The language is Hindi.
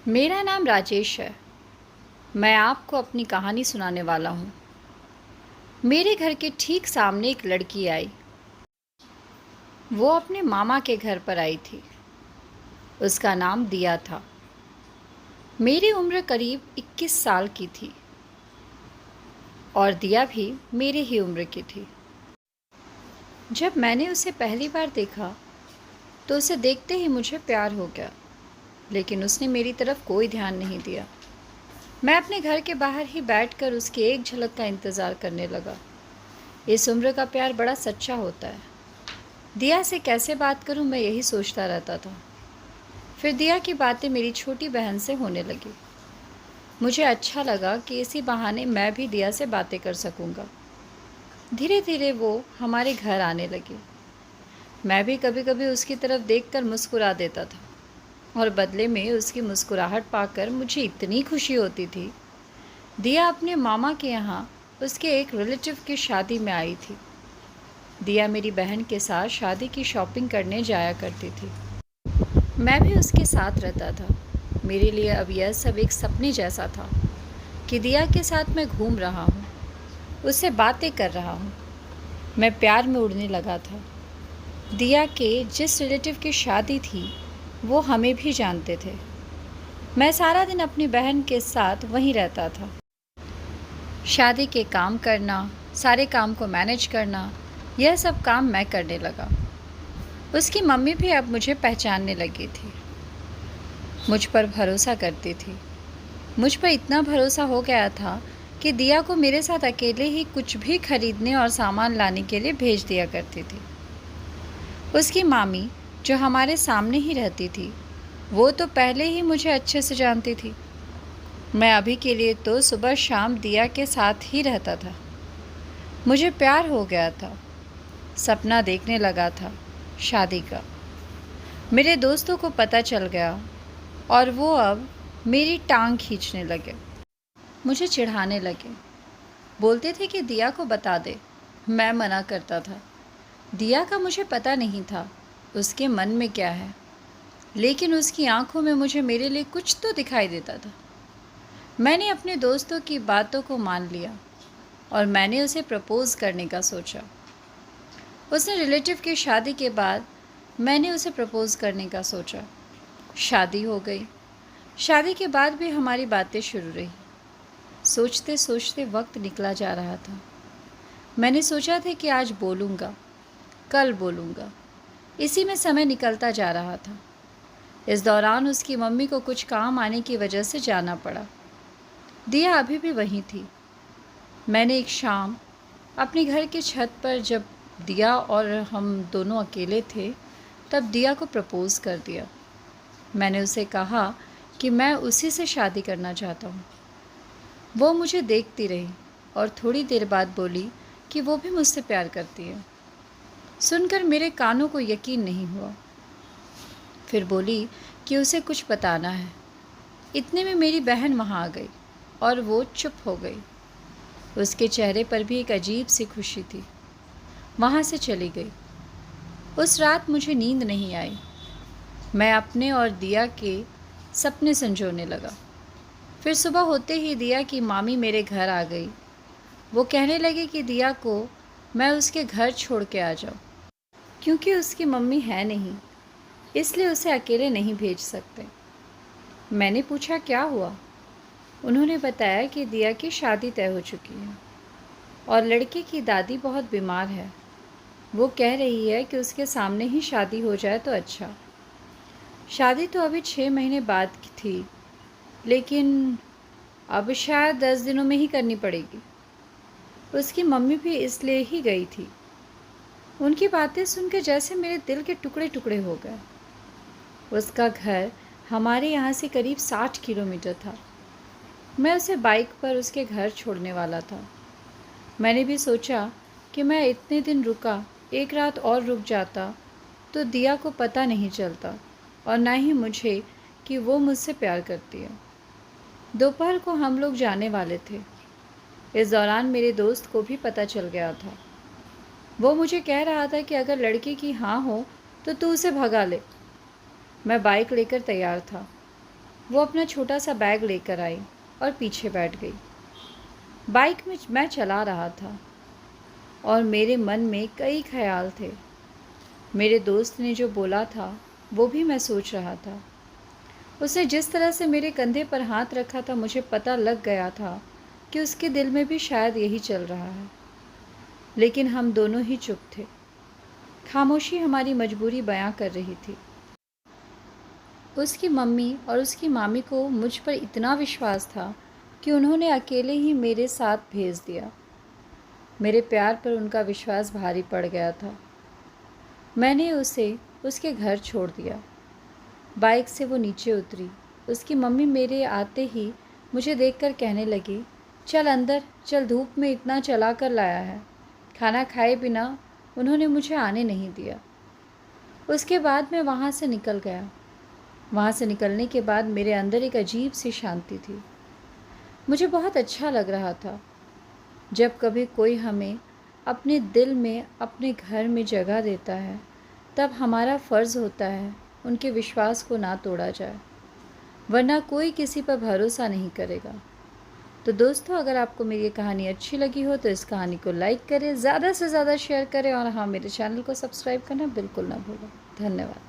मेरा नाम राजेश है। मैं आपको अपनी कहानी सुनाने वाला हूँ। मेरे घर के ठीक सामने एक लड़की आई। वो अपने मामा के घर पर आई थी। उसका नाम दिया था। मेरी उम्र करीब 21 साल की थी और दिया भी मेरी ही उम्र की थी। जब मैंने उसे पहली बार देखा तो उसे देखते ही मुझे प्यार हो गया, लेकिन उसने मेरी तरफ कोई ध्यान नहीं दिया। मैं अपने घर के बाहर ही बैठकर उसकी एक झलक का इंतज़ार करने लगा। इस उम्र का प्यार बड़ा सच्चा होता है। दिया से कैसे बात करूं, मैं यही सोचता रहता था। फिर दिया की बातें मेरी छोटी बहन से होने लगी। मुझे अच्छा लगा कि इसी बहाने मैं भी दिया से बातें कर सकूंगा। धीरे धीरे वो हमारे घर आने लगी। मैं भी कभी कभी उसकी तरफ देखकर मुस्कुरा देता था और बदले में उसकी मुस्कुराहट पाकर मुझे इतनी खुशी होती थी। दिया अपने मामा के यहाँ उसके एक रिलेटिव की शादी में आई थी। दिया मेरी बहन के साथ शादी की शॉपिंग करने जाया करती थी। मैं भी उसके साथ रहता था। मेरे लिए अब यह सब एक सपने जैसा था कि दिया के साथ मैं घूम रहा हूँ, उससे बातें कर रहा हूँ। मैं प्यार में उड़ने लगा था। दिया के जिस रिलेटिव की शादी थी वो हमें भी जानते थे। मैं सारा दिन अपनी बहन के साथ वहीं रहता था। शादी के काम करना, सारे काम को मैनेज करना, यह सब काम मैं करने लगा। उसकी मम्मी भी अब मुझे पहचानने लगी थी। मुझ पर भरोसा करती थी। मुझ पर इतना भरोसा हो गया था कि दिया को मेरे साथ अकेले ही कुछ भी खरीदने और सामान लाने के लिए भेज दिया करती थी। उसकी मामी, जो हमारे सामने ही रहती थी, वो तो पहले ही मुझे अच्छे से जानती थी। मैं अभी के लिए तो सुबह शाम दिया के साथ ही रहता था। मुझे प्यार हो गया था। सपना देखने लगा था शादी का। मेरे दोस्तों को पता चल गया और वो अब मेरी टांग खींचने लगे, मुझे चिढ़ाने लगे। बोलते थे कि दिया को बता दे। मैं मना करता था। दिया का मुझे पता नहीं था उसके मन में क्या है, लेकिन उसकी आंखों में मुझे मेरे लिए कुछ तो दिखाई देता था। मैंने अपने दोस्तों की बातों को मान लिया और मैंने उसे प्रपोज़ करने का सोचा। उसने रिलेटिव की शादी के बाद मैंने उसे प्रपोज़ करने का सोचा। शादी हो गई। शादी के बाद भी हमारी बातें शुरू रही। सोचते सोचते वक्त निकला जा रहा था। मैंने सोचा था कि आज बोलूँगा, कल बोलूँगा। इसी में समय निकलता जा रहा था। इस दौरान उसकी मम्मी को कुछ काम आने की वजह से जाना पड़ा। दिया अभी भी वहीं थी। मैंने एक शाम अपने घर की छत पर, जब दिया और हम दोनों अकेले थे, तब दिया को प्रपोज़ कर दिया। मैंने उसे कहा कि मैं उसी से शादी करना चाहता हूँ। वो मुझे देखती रही और थोड़ी देर बाद बोली कि वो भी मुझसे प्यार करती है। सुनकर मेरे कानों को यकीन नहीं हुआ। फिर बोली कि उसे कुछ बताना है। इतने में मेरी बहन वहाँ आ गई और वो चुप हो गई। उसके चेहरे पर भी एक अजीब सी खुशी थी। वहाँ से चली गई। उस रात मुझे नींद नहीं आई। मैं अपने और दिया के सपने संजोने लगा। फिर सुबह होते ही दिया की मामी मेरे घर आ गई। वो कहने लगी कि दिया को मैं उसके घर छोड़ के आ जाऊँ, क्योंकि उसकी मम्मी है नहीं, इसलिए उसे अकेले नहीं भेज सकते। मैंने पूछा क्या हुआ। उन्होंने बताया कि दिया की शादी तय हो चुकी है और लड़के की दादी बहुत बीमार है। वो कह रही है कि उसके सामने ही शादी हो जाए तो अच्छा। शादी तो अभी 6 महीने बाद की थी, लेकिन अब शायद 10 दिनों में ही करनी पड़ेगी। उसकी मम्मी भी इसलिए ही गई थी। उनकी बातें सुनकर जैसे मेरे दिल के टुकड़े टुकड़े हो गए। उसका घर हमारे यहाँ से करीब 60 किलोमीटर था। मैं उसे बाइक पर उसके घर छोड़ने वाला था। मैंने भी सोचा कि मैं इतने दिन रुका, एक रात और रुक जाता तो दिया को पता नहीं चलता और ना ही मुझे कि वो मुझसे प्यार करती है। दोपहर को हम लोग जाने वाले थे। इस दौरान मेरे दोस्त को भी पता चल गया था। वो मुझे कह रहा था कि अगर लड़के की हाँ हो तो तू उसे भगा ले। मैं बाइक लेकर तैयार था। वो अपना छोटा सा बैग लेकर आई और पीछे बैठ गई। बाइक में मैं चला रहा था और मेरे मन में कई ख्याल थे। मेरे दोस्त ने जो बोला था वो भी मैं सोच रहा था। उसने जिस तरह से मेरे कंधे पर हाथ रखा था, मुझे पता लग गया था कि उसके दिल में भी शायद यही चल रहा है। लेकिन हम दोनों ही चुप थे। खामोशी हमारी मजबूरी बयां कर रही थी। उसकी मम्मी और उसकी मामी को मुझ पर इतना विश्वास था कि उन्होंने अकेले ही मेरे साथ भेज दिया। मेरे प्यार पर उनका विश्वास भारी पड़ गया था। मैंने उसे उसके घर छोड़ दिया। बाइक से वो नीचे उतरी। उसकी मम्मी मेरे आते ही मुझे देखकर कहने लगी, चल अंदर चल, धूप में इतना चला कर लाया है। खाना खाए बिना उन्होंने मुझे आने नहीं दिया। उसके बाद मैं वहाँ से निकल गया। वहाँ से निकलने के बाद मेरे अंदर एक अजीब सी शांति थी। मुझे बहुत अच्छा लग रहा था। जब कभी कोई हमें अपने दिल में, अपने घर में जगह देता है, तब हमारा फ़र्ज़ होता है उनके विश्वास को ना तोड़ा जाए, वरना कोई किसी पर भरोसा नहीं करेगा। तो दोस्तों, अगर आपको मेरी ये कहानी अच्छी लगी हो तो इस कहानी को लाइक करें, ज़्यादा से ज़्यादा शेयर करें और हाँ, मेरे चैनल को सब्सक्राइब करना बिल्कुल ना भूलें। धन्यवाद।